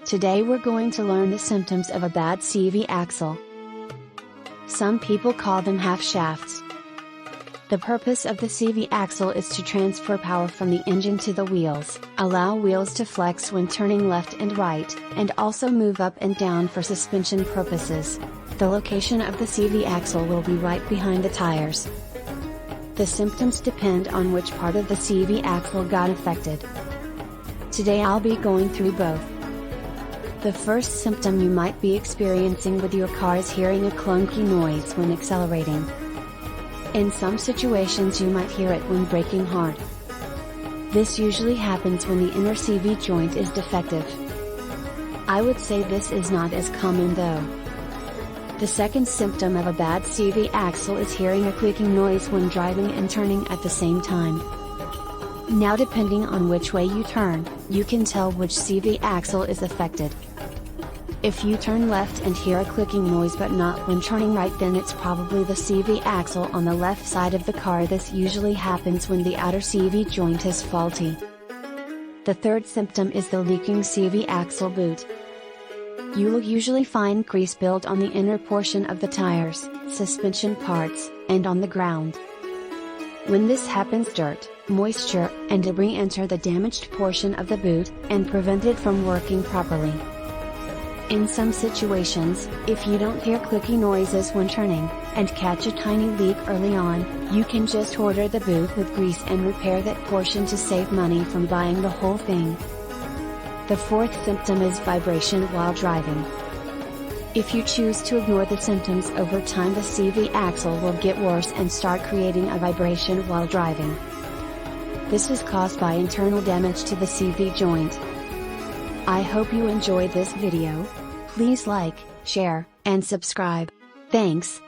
Today we're going to learn the symptoms of a bad CV axle. Some people call them half shafts. The purpose of the CV axle is to transfer power from the engine to the wheels, allow wheels to flex when turning left and right, and also move up and down for suspension purposes. The location of the CV axle will be right behind the tires. The symptoms depend on which part of the CV axle got affected. Today I'll be going through both. The first symptom you might be experiencing with your car is hearing a clunky noise when accelerating. In some situations you might hear it when braking hard. This usually happens when the inner CV joint is defective. I would say this is not as common though. The second symptom of a bad CV axle is hearing a clicking noise when driving and turning at the same time. Now depending on which way you turn, you can tell which CV axle is affected. If you turn left and hear a clicking noise but not when turning right, then it's probably the CV axle on the left side of the car. This usually happens when the outer CV joint is faulty. The third symptom is the leaking CV axle boot. You will usually find grease build on the inner portion of the tires, suspension parts, and on the ground. When this happens, dirt, moisture, and debris enter the damaged portion of the boot, and prevent it from working properly. In some situations, if you don't hear clicky noises when turning, and catch a tiny leak early on, you can just order the boot with grease and repair that portion to save money from buying the whole thing. The fourth symptom is vibration while driving. If you choose to ignore the symptoms over time, the CV axle will get worse and start creating a vibration while driving. This is caused by internal damage to the CV joint. I hope you enjoyed this video. Please like, share, and subscribe. Thanks.